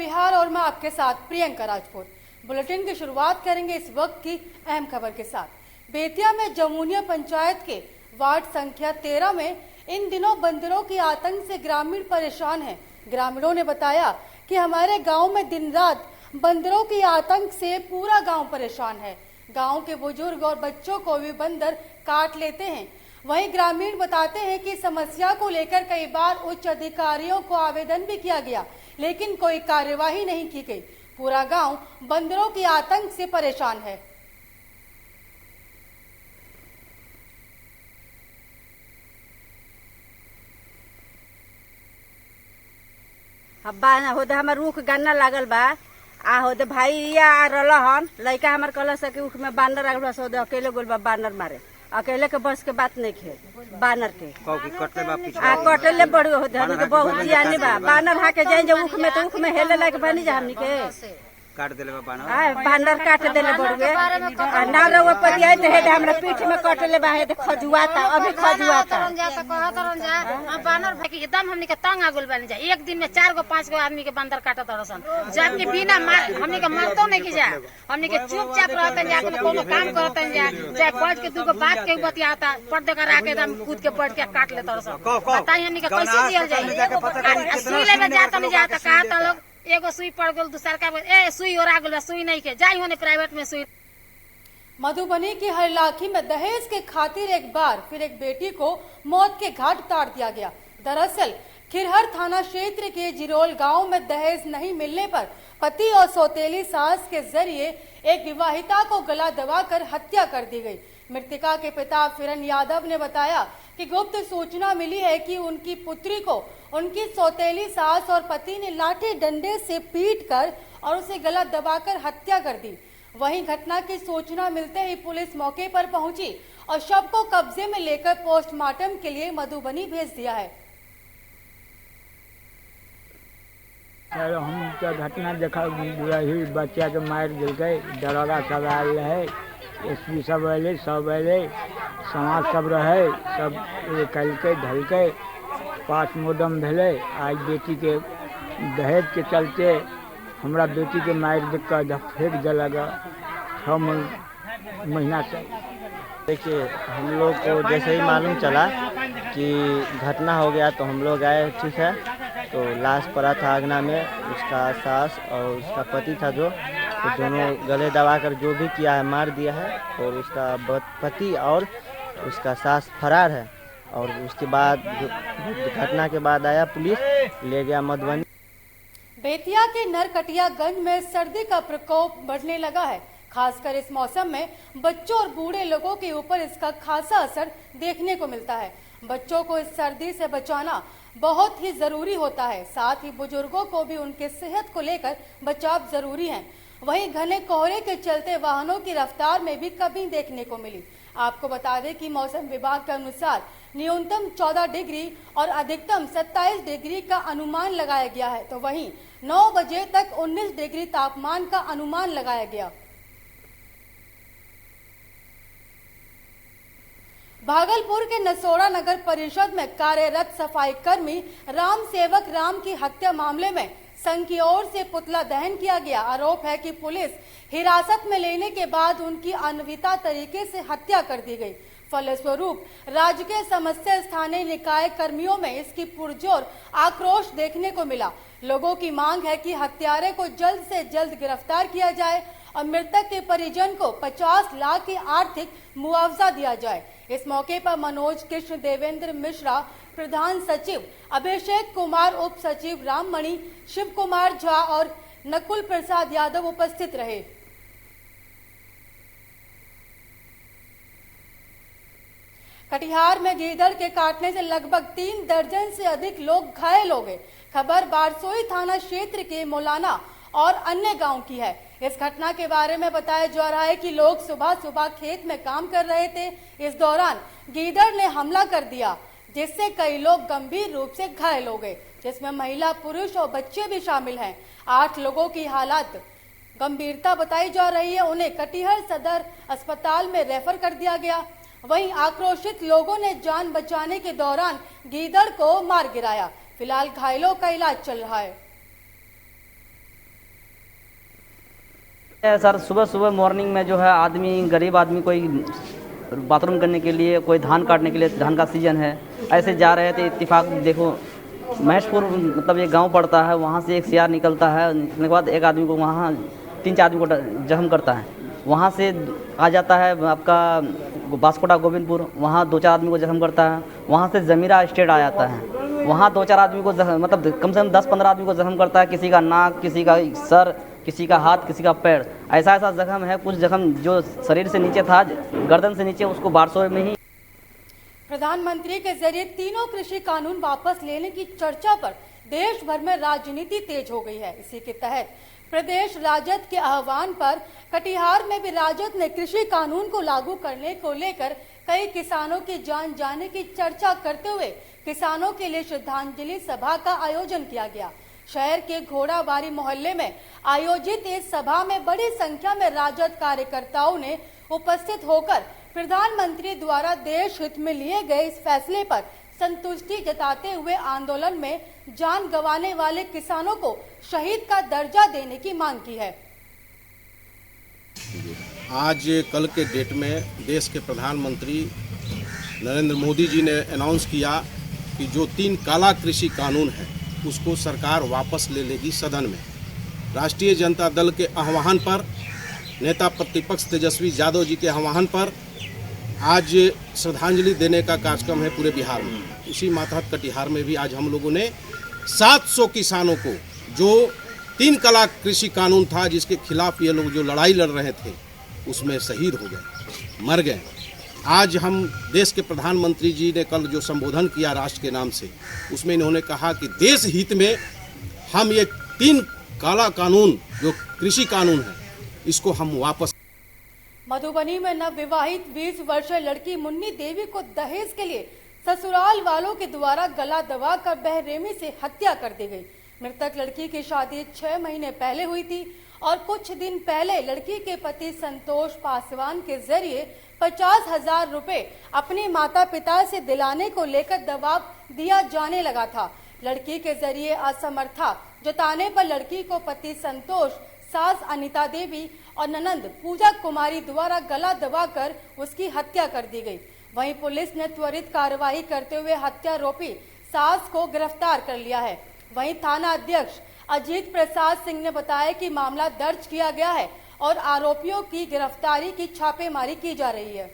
बिहार और मैं आपके साथ प्रियंका राजपूत। बुलेटिन की शुरुआत करेंगे इस वक्त की अहम खबर के साथ। बेतिया में जमुनिया पंचायत के वार्ड संख्या 13 में इन दिनों बंदरों के आतंक से ग्रामीण परेशान हैं। ग्रामीणों ने बताया कि हमारे गांव में दिन रात बंदरों के आतंक से पूरा गांव परेशान है। गांव के बुजुर्ग और बच्चों को भी बंदर काट लेते हैं। वहीं ग्रामीण बताते हैं कि समस्या को लेकर कई बार उच्च अधिकारियों को आवेदन भी किया गया, लेकिन कोई कार्यवाही नहीं की गई। पूरा गांव बंदरों के आतंक से परेशान है। होदे हमर रुख गन्ना लागल बा आ होदे भाई या रहन लड़का हमर कहल सके उख में बानर आगल बा। अकेले गोल बा बानर मारे, अकेले के बस के बात नहीं खे बानर के कटले बड़ी होते हमनी के बहुत जाने बा। बानर हाके जाए जब उख में तो उख में हेले लायक बनी जा हमनी के काट देले बा बानर। बानर काट देले बड़वे ना रहो पतिया ते हेडे हमरा पीठ में कटले बा। हे खजुआता अभी खजुआता बानर भाई एकदम हमनी के तंग आगुल बन जा। एक दिन में 4 गो 5 गो आदमी के बंदर काटत रहसन, जबकि बिना हमनी के मरतो नहीं की जा। हमनी के चुपचाप रहतन जा, कोनो काम करतन जा, चाहे पहुंच के 2 गो बात के बतियाता पर्दे करा के एकदम कूद के पड़ के काट लेत रहसन। बताई हमनी के कैसे दियल जाई। सुई लेवे जात नहीं जाता कहता लोग एगो सुई पड़ गल दूसर का ए सुई ओरा गल सुई नहीं के जाई होने प्राइवेट में सुई। मधुबनी की हरलाखी में दहेज के खातिर एक बार फिर एक बेटी को मौत के घाट उतार दिया गया। दरअसल खिरहर थाना क्षेत्र के जिरोल गांव में दहेज नहीं मिलने पर पति और सौतेली सास के जरिए एक विवाहिता को गला दबाकर हत्या कर दी गई। मृतका के पिता फिरन यादव ने बताया कि गुप्त सूचना मिली है कि उनकी पुत्री को उनकी सौतेली सास और पति ने लाठी डंडे से पीटकर और उसे गला दबाकर हत्या कर दी। वहीं घटना की सूचना मिलते ही पुलिस मौके पर पहुंची और शव को कब्जे में लेकर पोस्टमार्टम के लिए मधुबनी भेज दिया है। हम तो घटना देखा रही, बच्चा के मार दिल दरोगा सब आयल रहे, एसपी सब अले, सब अले, समाज सब रहे, सब कलके ढलके पोस्टमार्टम भेले। आज बेटी के दहेज के चलते हमरा बेटी के मार देख कर फेंक दिया 6 महीना से। देखिए हम लोग को जैसे ही मालूम चला कि घटना हो गया तो हम लोग आए, ठीक है। तो लाश पड़ा था आंगना में, उसका सास और उसका पति था जो, तो दोनों गले दबाकर जो भी किया है मार दिया है। और उसका पति और उसका सास फरार है। और उसके बाद घटना के बाद आया पुलिस, ले गया मधुबनी। बेतिया के नरकटियागंज में सर्दी का प्रकोप बढ़ने लगा है। खासकर इस मौसम में बच्चों और बूढ़े लोगों के ऊपर इसका खासा असर देखने को मिलता है। बच्चों को इस सर्दी से बचाना बहुत ही जरूरी होता है, साथ ही बुजुर्गों को भी उनके सेहत को लेकर बचाव जरूरी है। वहीं घने कोहरे के चलते वाहनों की रफ्तार में भी कमी देखने को मिली। आपको बता दें कि मौसम विभाग के अनुसार न्यूनतम 14 डिग्री और अधिकतम 27 डिग्री का अनुमान लगाया गया है, तो वहीं 9 बजे तक 19 डिग्री तापमान का अनुमान लगाया गया। भागलपुर के नसोड़ा नगर परिषद में कार्यरत सफाई कर्मी राम सेवक राम की हत्या मामले में संघ की ओर से पुतला दहन किया गया। आरोप है कि पुलिस हिरासत में लेने के बाद उनकी अनविता तरीके से हत्या कर दी गई। फलस्वरूप राज्य के समस्त स्थानीय निकाय कर्मियों में इसकी पुरजोर आक्रोश देखने को मिला। लोगों की मांग है कि हत्यारे को जल्द से जल्द गिरफ्तार किया जाए और मृतक के परिजन को 50 लाख की आर्थिक मुआवजा दिया जाए। इस मौके पर मनोज कृष्ण, देवेंद्र मिश्रा प्रधान सचिव, अभिषेक कुमार उप सचिव, राममणि, शिव कुमार झा और नकुल प्रसाद यादव उपस्थित रहे। कटिहार में गीदड़ के काटने से लगभग 3 दर्जन से अधिक लोग घायल हो गए। खबर बारसोई थाना क्षेत्र के मौलाना और अन्य गांव की है। इस घटना के बारे में बताया जा रहा है कि लोग सुबह सुबह खेत में काम कर रहे थे। इस दौरान गीदड़ ने हमला कर दिया, जिससे कई लोग गंभीर रूप से घायल हो गए, जिसमें महिला, पुरुष और बच्चे भी शामिल हैं। 8 लोगों की हालत गंभीरता बताई जा रही है। उन्हें कटिहार सदर अस्पताल में रेफर कर दिया गया। वहीं आक्रोशित लोगों ने जान बचाने के दौरान गीदड़ को मार गिराया। फिलहाल घायलों का इलाज चल रहा है। सर सुबह सुबह मॉर्निंग में जो है आदमी, गरीब आदमी कोई बाथरूम करने के लिए, कोई धान काटने के लिए, धान का सीजन है, ऐसे जा रहे थे। इत्तेफाक देखो महेशपुर मतलब एक गांव पड़ता है, वहाँ से एक सियार निकलता है। निकलने के बाद एक आदमी को वहाँ 3-4 आदमी को जख्म करता है। वहाँ से आ जाता है आपका बांसकोटा गोविंदपुर, वहाँ 2-4 आदमी को जख्म करता है। वहाँ से जमीरा स्टेट आ जाता है, वहाँ 2-4 आदमी को मतलब कम से कम 10-15 आदमी को जख्म करता है। किसी का नाक, किसी का सर, किसी का हाथ, किसी का पैर, ऐसा ऐसा जख्म है। कुछ जख्म जो शरीर से नीचे था, गर्दन से नीचे, उसको 1200 में ही। प्रधानमंत्री के जरिए तीनों कृषि कानून वापस लेने की चर्चा पर देश भर में राजनीति तेज हो गई है। इसी के तहत प्रदेश राजद के आह्वान पर कटिहार में भी राजद ने कृषि कानून को लागू करने को लेकर कई किसानों की जान जाने की चर्चा करते हुए किसानों के लिए श्रद्धांजलि सभा का आयोजन किया गया। शहर के घोड़ाबारी मोहल्ले में आयोजित इस सभा में बड़ी संख्या में राजद कार्यकर्ताओं ने उपस्थित होकर प्रधानमंत्री द्वारा देश हित में लिए गए इस फैसले पर संतुष्टि जताते हुए आंदोलन में जान गंवाने वाले किसानों को शहीद का दर्जा देने की मांग की है। आज कल के डेट में देश के प्रधानमंत्री नरेंद्र मोदी जी ने अनाउंस किया कि जो 3 काला कृषि कानून है उसको सरकार वापस ले लेगी सदन में। राष्ट्रीय जनता दल के आह्वान पर, नेता प्रतिपक्ष तेजस्वी यादव जी के आह्वान पर आज श्रद्धांजलि देने का कार्यक्रम है पूरे बिहार में। इसी मातहत कटिहार में भी आज हम लोगों ने 700 किसानों को, जो 3 काला कृषि कानून था जिसके खिलाफ ये लोग जो लड़ाई लड़ रहे थे, उसमें शहीद हो गए, मर गए। आज हम देश के प्रधानमंत्री जी ने कल जो संबोधन किया राष्ट्र के नाम से, उसमें इन्होंने कहा कि देश हित में हम ये 3 काला कानून जो कृषि कानून है इसको हम वापस। मधुबनी में नवविवाहित 20 वर्षीय लड़की मुन्नी देवी को दहेज के लिए ससुराल वालों के द्वारा गला दबाकर बेरहमी से हत्या कर दी गई। मृतक लड़की की शादी 6 महीने पहले हुई थी और कुछ दिन पहले लड़की के पति संतोष पासवान के जरिए 50,000 रुपए अपने माता पिता से दिलाने को लेकर दबाव दिया जाने लगा था। लड़की के जरिए असमर्थता जताने पर लड़की को पति संतोष, सास अनिता देवी और ननंद पूजा कुमारी द्वारा गला दबाकर उसकी हत्या कर दी गई। वहीं पुलिस ने त्वरित कार्रवाई करते हुए हत्यारोपी सास को गिरफ्तार कर लिया है। वहीं थाना अध्यक्ष अजीत प्रसाद सिंह ने बताया कि मामला दर्ज किया गया है और आरोपियों की गिरफ्तारी की छापेमारी की जा रही है।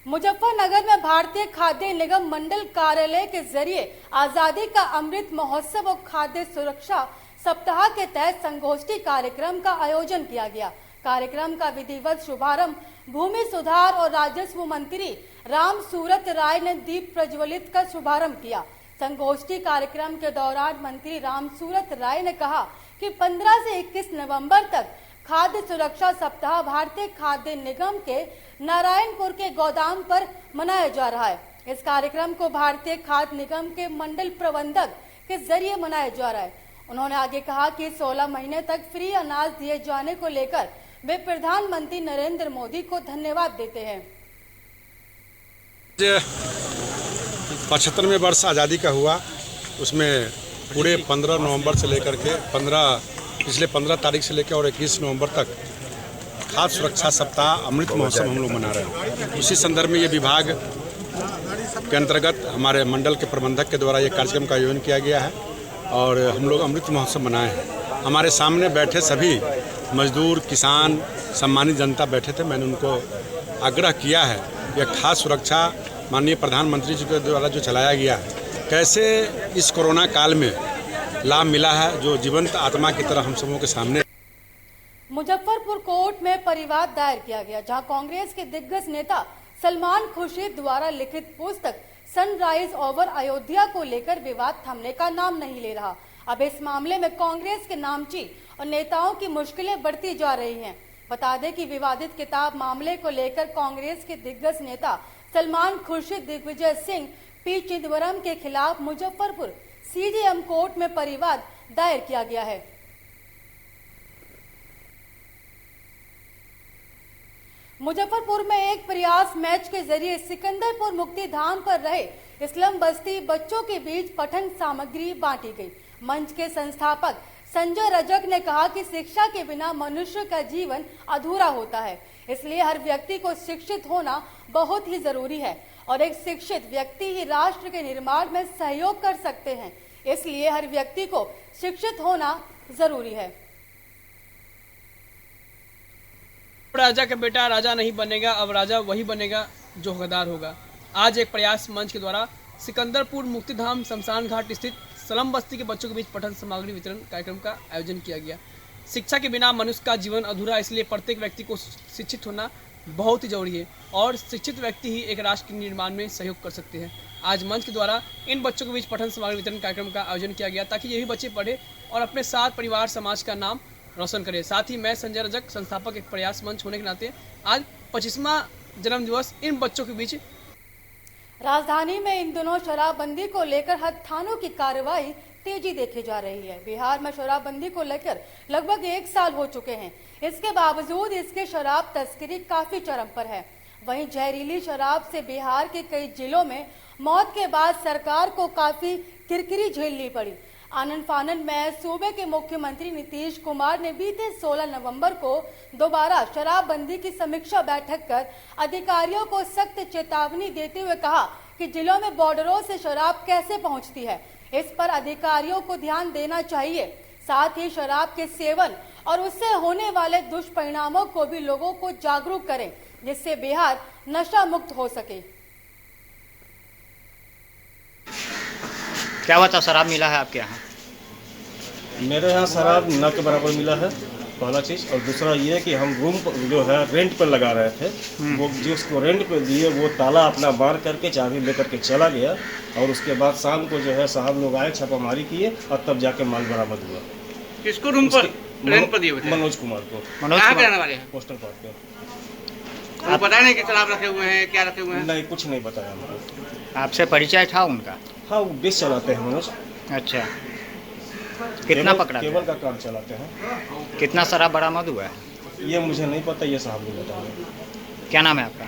मुजफ्फरनगर में भारतीय खाद्य निगम मंडल कार्यालय के जरिए आजादी का अमृत महोत्सव और खाद्य सुरक्षा सप्ताह के तहत संगोष्ठी कार्यक्रम का आयोजन किया गया। कार्यक्रम का विधिवत शुभारंभ भूमि सुधार और राजस्व मंत्री राम सूरत राय ने दीप प्रज्वलित कर शुभारंभ किया। संगोष्ठी कार्यक्रम के दौरान मंत्री राम सूरत राय ने कहा कि 15 से 21 नवंबर तक खाद्य सुरक्षा सप्ताह भारतीय खाद्य निगम के नारायणपुर के गोदाम पर मनाया जा रहा है। इस कार्यक्रम को भारतीय खाद्य निगम के मंडल प्रबंधक के जरिए मनाया जा रहा है। उन्होंने आगे कहा कि 16 महीने तक फ्री अनाज दिए जाने को लेकर वे प्रधानमंत्री नरेंद्र मोदी को धन्यवाद देते हैं। 75वें वर्ष आज़ादी का हुआ, उसमें पूरे 15 नवंबर से लेकर के पिछले 15 तारीख से लेकर और 21 नवंबर तक खाद्य सुरक्षा सप्ताह अमृत महोत्सव हम लोग मना रहे हैं। उसी संदर्भ में ये विभाग के अंतर्गत हमारे मंडल के प्रबंधक के द्वारा ये कार्यक्रम का आयोजन किया गया है और हम लोग अमृत महोत्सव मनाए हैं। हमारे सामने बैठे सभी मजदूर, किसान, सम्मानित जनता बैठे थे। मैंने उनको आग्रह किया है कि खाद्य सुरक्षा माननीय प्रधानमंत्री जी के द्वारा जो चलाया गया है, कैसे इस कोरोना काल में लाभ मिला है, जो जीवंत आत्मा की तरह हम सबों के सामने। मुजफ्फरपुर कोर्ट में परिवाद दायर किया गया, जहां कांग्रेस के दिग्गज नेता सलमान खुर्शीद द्वारा लिखित पुस्तक सनराइज ओवर अयोध्या को लेकर विवाद थमने का नाम नहीं ले रहा। अब इस मामले में कांग्रेस के नामची और नेताओं की मुश्किलें बढ़ती जा रही हैं। बता दें कि विवादित किताब मामले को लेकर कांग्रेस के दिग्गज नेता सलमान खुर्शीद, दिग्विजय सिंह, पी चिदंबरम के खिलाफ मुजफ्फरपुर सीजेएम कोर्ट में परिवाद दायर किया गया है। मुजफ्फरपुर में एक प्रयास मैच के जरिए सिकंदरपुर मुक्तिधाम पर रहे इस्लाम बस्ती बच्चों के बीच पठन सामग्री बांटी गई। मंच के संस्थापक संजय रजक ने कहा कि शिक्षा के बिना मनुष्य का जीवन अधूरा होता है, इसलिए हर व्यक्ति को शिक्षित होना बहुत ही जरूरी है और एक शिक्षित व्यक्ति ही राष्ट्र के निर्माण में सहयोग कर सकते हैं। इसलिए हर व्यक्ति को शिक्षित होना जरूरी है। राजा का बेटा राजा नहीं बनेगा, अब राजा वही बनेगा जो हकदार होगा। आज एक प्रयास मंच के द्वारा सिकंदरपुर मुक्तिधाम शमशान घाट स्थित सलम बस्ती के बच्चों के बीच पठन सामग्री वितरण कार्यक्रम का आयोजन किया गया। शिक्षा के बिना मनुष्य का जीवन अधूरा, इसलिए प्रत्येक व्यक्ति को शिक्षित होना बहुत ही जरूरी है और शिक्षित व्यक्ति ही एक राष्ट्र के निर्माण में सहयोग कर सकते हैं। आज मंच के द्वारा इन बच्चों के बीच पठन सामग्री वितरण कार्यक्रम का आयोजन किया गया ताकि यही बच्चे पढ़े और अपने साथ परिवार समाज का नाम रोशन करें। साथ ही मैं संजय रजक, संस्थापक एक प्रयास मंच होने के नाते आज 25वां जन्म दिवस इन बच्चों के बीच। राजधानी में इन दिनों शराबबंदी को लेकर हर थानों की कार्रवाई तेजी देखी जा रही है। बिहार में शराबबंदी को लेकर लगभग 1 साल हो चुके हैं। इसके बावजूद इसके शराब तस्करी काफी चरम पर है। वहीं जहरीली शराब से बिहार के कई जिलों में मौत के बाद सरकार को काफी किरकिरी झेलनी पड़ी। आनन फानन में सूबे के मुख्यमंत्री नीतीश कुमार ने बीते 16 नवंबर को दोबारा शराबबंदी की समीक्षा बैठक कर अधिकारियों को सख्त चेतावनी देते हुए कहा कि जिलों में बॉर्डरों से शराब कैसे पहुंचती है, इस पर अधिकारियों को ध्यान देना चाहिए। साथ ही शराब के सेवन और उससे होने वाले दुष्परिणामों को भी लोगों को जागरूक करें, जिससे बिहार नशा मुक्त हो सके। क्या बात है, शराब मिला है आपके यहाँ? मेरे यहाँ शराब न के बराबर मिला है, पहला चीज़। और दूसरा ये कि हम रूम जो है रेंट पर लगा रहे थे, वो जिसको रेंट पे दिए वो ताला अपना मार करके चाबी लेकर के चला गया और उसके बाद शाम को जो है साहब लोग आए, छापामारी किए और तब जाके माल बरामद हुआ। किसको रूम पर रेंट पर दिए हुए थे? मनोज कुमार को। कहाँ के रहने वाले हैं? पोस्टल पार्क पे। आप बताया नहीं कि शराब रखे हुए हैं, क्या रखे हुए हैं? नहीं, कुछ नहीं बताया हमारा। आपसे परिचय था उनका? हाँ, वो बेस चलाते हैं मनोज। अच्छा, कितना पकड़ा? केबल का काम चलाते हैं। कितना शराब बरामद हुआ है? ये मुझे नहीं पता, ये साहब ने बताया। क्या नाम है आपका?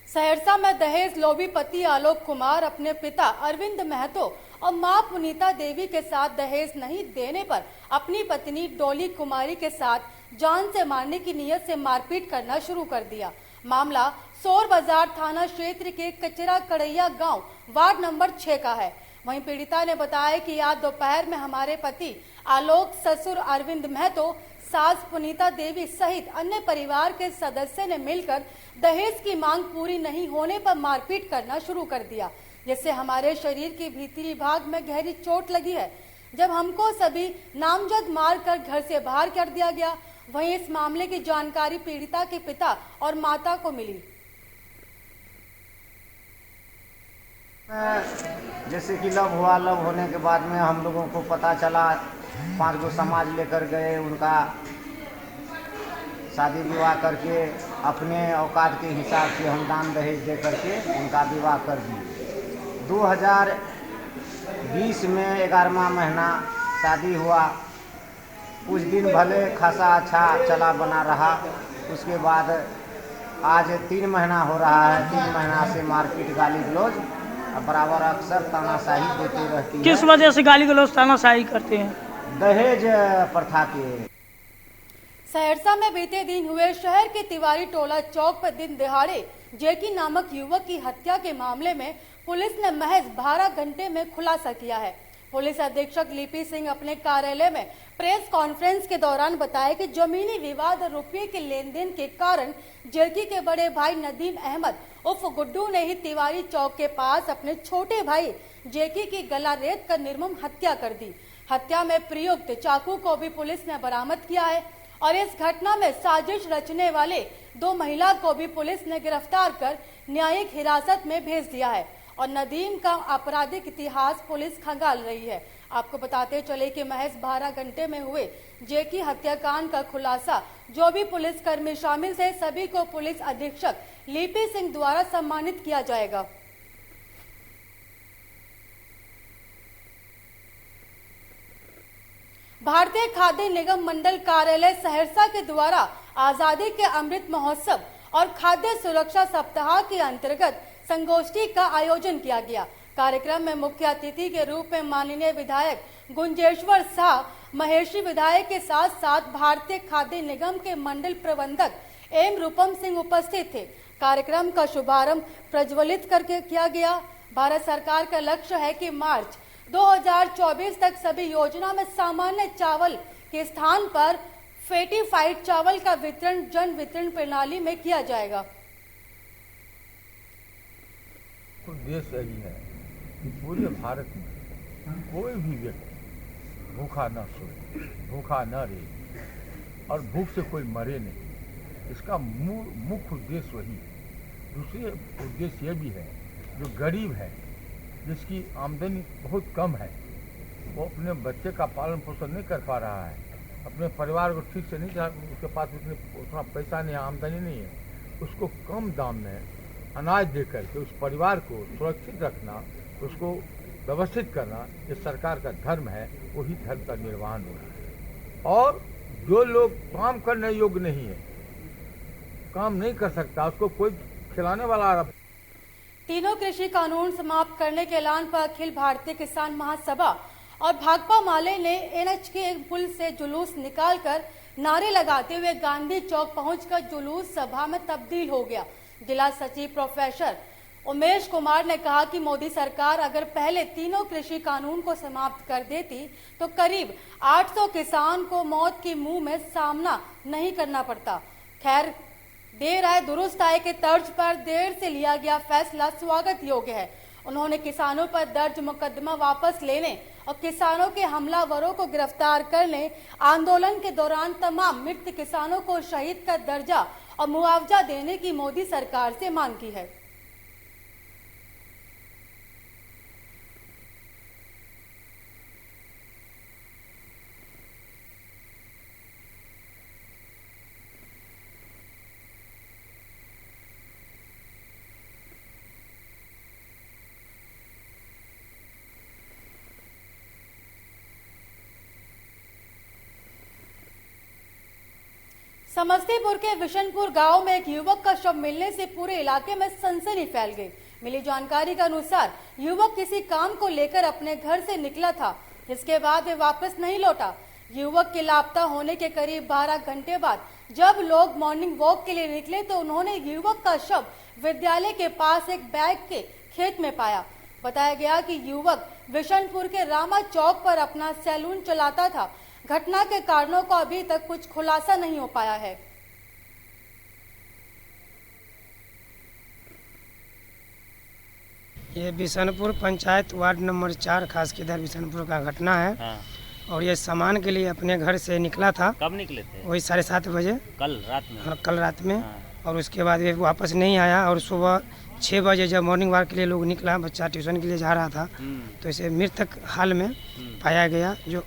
सहरसा में दहेज लोभी पति आलोक कुमार अपने पिता अरविंद महतो और मां पुनीता देवी के साथ दहेज नहीं देने पर अपनी पत्नी डोली कुमारी के साथ जान से मारने की नीयत से मारपीट करना शुरू कर दिया। मामला सोर बाजार थाना क्षेत्र के कचरा कड़ैया गांव वार्ड नंबर 6 का है। वहीं पीड़िता ने बताया कि आज दोपहर में हमारे पति आलोक, ससुर अरविंद महतो, सास पुनीता देवी सहित अन्य परिवार के सदस्य ने मिलकर दहेज की मांग पूरी नहीं होने पर मारपीट करना शुरू कर दिया, जिससे हमारे शरीर के भीतरी भाग में गहरी चोट लगी है। जब हमको सभी नामजद मारकर घर से बाहर कर दिया गया। वहीं इस मामले की जानकारी पीड़िता के पिता और माता को मिली। जैसे कि लव हुआ, लव होने के बाद में हम लोगों को पता चला, 5 गो समाज लेकर गए, उनका शादी विवाह करके अपने औकात के हिसाब से हम दान दहेज दे करके उनका विवाह कर दिए। 2020 में 11वां महीना शादी हुआ। कुछ दिन भले खासा अच्छा चला बना रहा, उसके बाद आज 3 महीना हो रहा है। 3 महीना से मारपीट, गाली गलौज बराबर अक्सर तानाशाही देती रहती है। किस वजह से गाली गलौज तानाशाही करते हैं? दहेज प्रथा के। सहरसा में बीते दिन हुए शहर के तिवारी टोला चौक पर दिन दिहाड़े जेकी नामक युवक की हत्या के मामले में पुलिस ने महज 12 घंटे में खुलासा किया है। पुलिस अधीक्षक लिपि सिंह अपने कार्यालय में प्रेस कॉन्फ्रेंस के दौरान बताया कि जमीनी विवाद और रुपये के लेन देन के कारण जेकी के बड़े भाई नदीम अहमद उर्फ गुड्डू ने ही तिवारी चौक के पास अपने छोटे भाई जेकी की गला रेत कर निर्मम हत्या कर दी। हत्या में प्रयुक्त चाकू को भी पुलिस ने बरामद किया है और इस घटना में साजिश रचने वाले 2 महिला को भी पुलिस ने गिरफ्तार कर न्यायिक हिरासत में भेज दिया है और नदीम का आपराधिक इतिहास पुलिस खंगाल रही है। आपको बताते चले कि महज 12 घंटे में हुए जेकी हत्याकांड का खुलासा जो भी पुलिसकर्मी शामिल थे सभी को पुलिस अधीक्षक लिपि सिंह द्वारा सम्मानित किया जाएगा। भारतीय खाद्य निगम मंडल कार्यालय सहरसा के द्वारा आजादी के अमृत महोत्सव और खाद्य सुरक्षा सप्ताह के अंतर्गत संगोष्ठी का आयोजन किया गया। कार्यक्रम में मुख्य अतिथि के रूप में माननीय विधायक गुंजेश्वर शाह महेशी विधायक के साथ साथ भारतीय खाद्य निगम के मंडल प्रबंधक एम रूपम सिंह उपस्थित थे। कार्यक्रम का शुभारंभ प्रज्वलित करके किया गया। भारत सरकार का लक्ष्य है कि मार्च 2024 तक सभी योजना में सामान्य चावल के स्थान पर फेटिफाइड चावल का वितरण जन वितरण प्रणाली में किया जाएगा। उद्देश्य यही है कि पूरे भारत में कोई भी व्यक्ति भूखा न सोए, भूखा न रहे और भूख से कोई मरे नहीं। इसका मुख्य उद्देश्य वही है। दूसरे उद्देश्य ये भी है, जो गरीब है, जिसकी आमदनी बहुत कम है, वो अपने बच्चे का पालन पोषण नहीं कर पा रहा है, अपने परिवार को ठीक से नहीं, उसके पास उतना पैसा नहीं, आमदनी नहीं है, उसको कम दाम में अनाज दे करके उस परिवार को सुरक्षित रखना, उसको व्यवस्थित करना, ये सरकार का धर्म है। वही धर्म का निर्वहन हो रहा है। और जो लोग काम करने योग्य नहीं है, काम नहीं कर सकता, उसको कोई खिलाने वाला आ रहा। तीनों कृषि कानून समाप्त करने के ऐलान पर अखिल भारतीय किसान महासभा और भाकपा माले ने NH के पुल से जुलूस निकालकर नारे लगाते हुए गांधी चौक पहुंचकर जुलूस सभा में तब्दील हो गया। जिला सचिव प्रोफेसर उमेश कुमार ने कहा कि मोदी सरकार अगर पहले तीनों कृषि कानून को समाप्त कर देती तो करीब 800 किसान को मौत के मुंह में सामना नहीं करना पड़ता। खैर, देर आए दुरुस्त आए के तर्ज पर देर से लिया गया फैसला स्वागत योग्य है। उन्होंने किसानों पर दर्ज मुकदमा वापस लेने और किसानों के हमलावरों को गिरफ्तार करने, आंदोलन के दौरान तमाम मृत किसानों को शहीद का दर्जा और मुआवजा देने की मोदी सरकार से मांग की है। समस्तीपुर के विशनपुर गांव में एक युवक का शव मिलने से पूरे इलाके में सनसनी फैल गई। मिली जानकारी के अनुसार युवक किसी काम को लेकर अपने घर से निकला था, जिसके बाद वे वापस नहीं लौटा। युवक के लापता होने के करीब 12 घंटे बाद जब लोग मॉर्निंग वॉक के लिए निकले तो उन्होंने युवक का शव विद्यालय के पास एक बैग के खेत में पाया। बताया गया कि युवक विशनपुर के रामा चौक पर अपना सैलून चलाता था। घटना के कारणों का अभी तक कुछ खुलासा नहीं हो पाया है। ये बिशनपुर पंचायत वार्ड नंबर 4 खास किधर बिशनपुर का घटना है। हाँ। और ये सामान के लिए अपने घर से निकला था। कब निकले थे? वही 7:30 बजे कल रात में। हाँ, कल रात में। हाँ। और उसके बाद ये वापस नहीं आया और सुबह 6 बजे जब मॉर्निंग वॉक के लिए लोग निकला, बच्चा ट्यूशन के लिए जा रहा था, तो इसे मृतक हाल में पाया गया, जो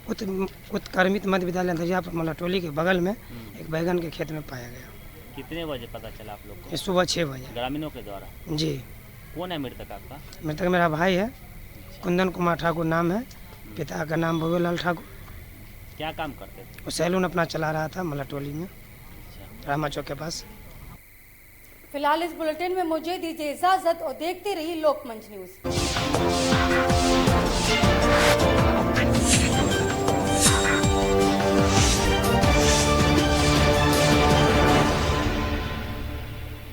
उत्क्रमित मध्य विद्यालय अंधरियापुर मलाटोली के बगल में एक बैगन के खेत में पाया गया। कितने बजे पता चला आप लोग को? सुबह 6 बजे ग्रामीणों के द्वारा। जी। कौन है मृतक आपका? मृतक मेरा भाई है, कुंदन कुमार ठाकुर नाम है, पिता का नाम भव्यलाल ठाकुर। क्या काम करते थे? वो सैलून अपना चला रहा था मलाटोली में, रामा चौक के पास। फिलहाल इस बुलेटिन में मुझे दीजिए इजाजत और देखते रहिए लोकमंच न्यूज।